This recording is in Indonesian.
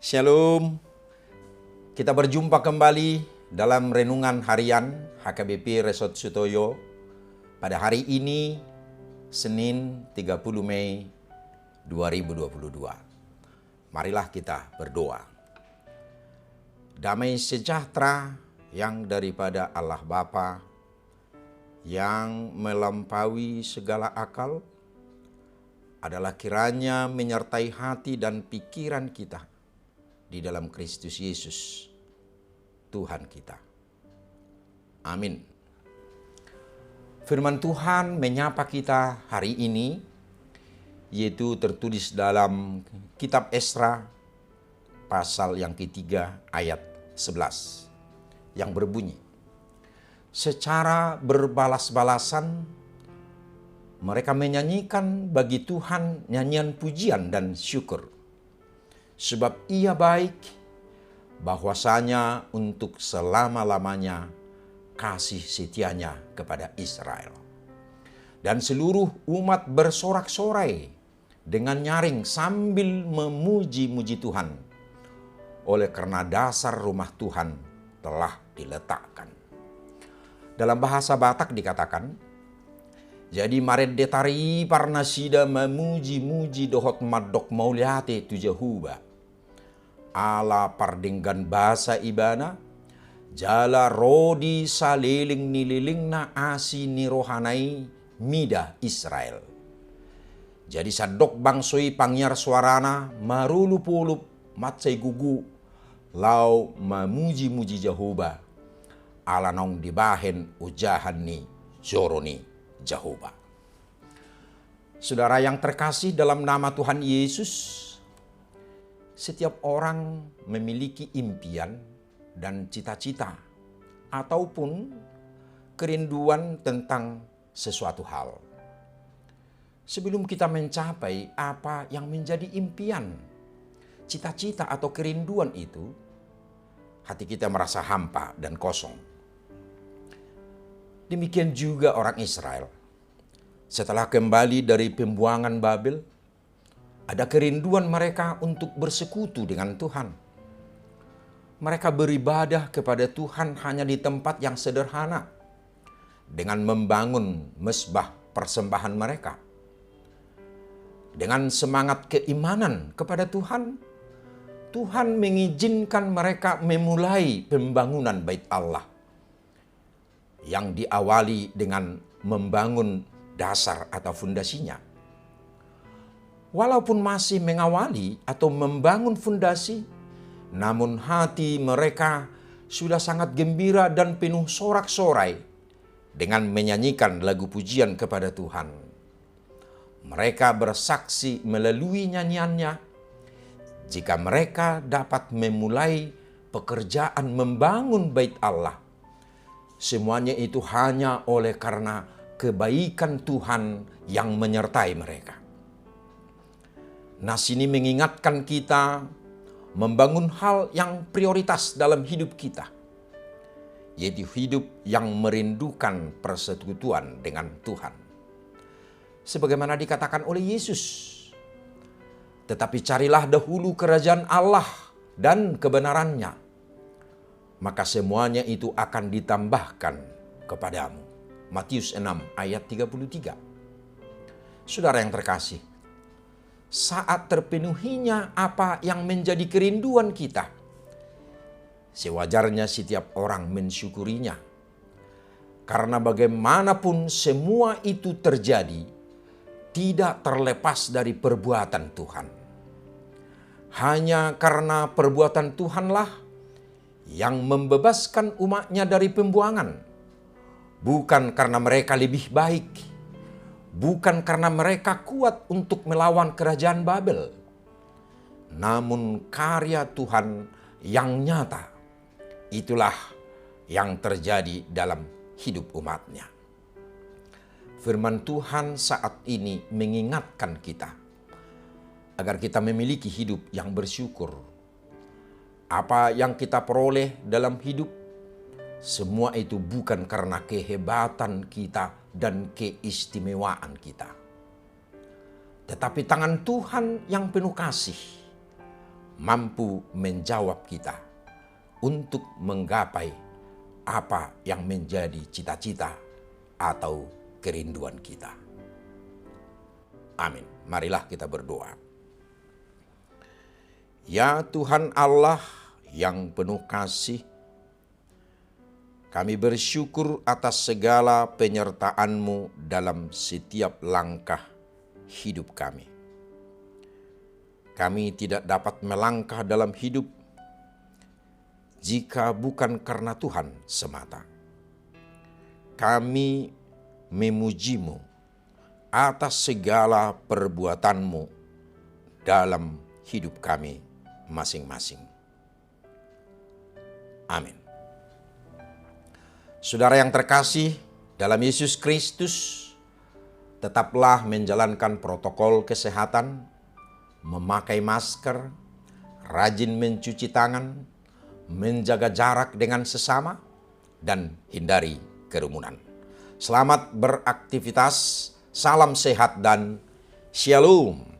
Shalom, kita berjumpa kembali dalam renungan harian HKBP Resort Sutoyo pada hari ini, Senin 30 Mei 2022. Marilah kita berdoa. Damai sejahtera yang daripada Allah Bapa, yang melampaui segala akal, adalah kiranya menyertai hati dan pikiran kita di dalam Kristus Yesus, Tuhan kita. Amin. Firman Tuhan menyapa kita hari ini, yaitu tertulis dalam kitab Esra, pasal yang ketiga ayat 11, yang berbunyi, secara berbalas-balasan, mereka menyanyikan bagi Tuhan nyanyian pujian dan syukur. Sebab Ia baik, bahwasanya untuk selama-lamanya kasih setianya kepada Israel. Dan seluruh umat bersorak-sorai dengan nyaring sambil memuji-muji Tuhan, oleh karena dasar rumah Tuhan telah diletakkan. Dalam bahasa Batak dikatakan, jadi maret detari parnasida memuji-muji dohot madok mauliate tu Jehuba. Ala pardinggan bahasa ibana, jala rodi saliling nililing na asi nirohanai mida Israel. Jadi sadok bangsoi pangyar suarana marulup-ulup matsai gugu lau memuji-muji Jehovah. Ala nong dibahen ujahan ni zoroni Jehovah. Saudara yang terkasih dalam nama Tuhan Yesus, setiap orang memiliki impian dan cita-cita ataupun kerinduan tentang sesuatu hal. Sebelum kita mencapai apa yang menjadi impian, cita-cita atau kerinduan itu, hati kita merasa hampa dan kosong. Demikian juga orang Israel. Setelah kembali dari pembuangan Babel, ada kerinduan mereka untuk bersekutu dengan Tuhan. Mereka beribadah kepada Tuhan hanya di tempat yang sederhana, dengan membangun mezbah persembahan mereka. Dengan semangat keimanan kepada Tuhan, Tuhan mengizinkan mereka memulai pembangunan Bait Allah, yang diawali dengan membangun dasar atau fondasinya. Walaupun masih mengawali atau membangun fondasi, namun hati mereka sudah sangat gembira dan penuh sorak-sorai dengan menyanyikan lagu pujian kepada Tuhan. Mereka bersaksi melalui nyanyiannya, jika mereka dapat memulai pekerjaan membangun Bait Allah, semuanya itu hanya oleh karena kebaikan Tuhan yang menyertai mereka. Nas ini mengingatkan kita membangun hal yang prioritas dalam hidup kita, yaitu hidup yang merindukan persekutuan dengan Tuhan. Sebagaimana dikatakan oleh Yesus, tetapi carilah dahulu kerajaan Allah dan kebenarannya, maka semuanya itu akan ditambahkan kepadamu. Matius 6 ayat 33. Saudara yang terkasih, saat terpenuhinya apa yang menjadi kerinduan kita, sewajarnya setiap orang mensyukurinya. Karena bagaimanapun semua itu terjadi, tidak terlepas dari perbuatan Tuhan. Hanya karena perbuatan Tuhanlah yang membebaskan umatnya dari pembuangan, bukan karena mereka lebih baik, bukan karena mereka kuat untuk melawan kerajaan Babel, namun karya Tuhan yang nyata. Itulah yang terjadi dalam hidup umatnya. Firman Tuhan saat ini mengingatkan kita agar kita memiliki hidup yang bersyukur. Apa yang kita peroleh dalam hidup, semua itu bukan karena kehebatan kita dan keistimewaan kita, tetapi tangan Tuhan yang penuh kasih mampu menjawab kita untuk menggapai apa yang menjadi cita-cita atau kerinduan kita. Amin. Marilah kita berdoa. Ya Tuhan Allah yang penuh kasih, kami bersyukur atas segala penyertaan-Mu dalam setiap langkah hidup kami. Kami tidak dapat melangkah dalam hidup jika bukan karena Tuhan semata. Kami memuji-Mu atas segala perbuatan-Mu dalam hidup kami masing-masing. Amin. Saudara yang terkasih dalam Yesus Kristus, tetaplah menjalankan protokol kesehatan, memakai masker, rajin mencuci tangan, menjaga jarak dengan sesama, dan hindari kerumunan. Selamat beraktivitas, salam sehat dan shalom.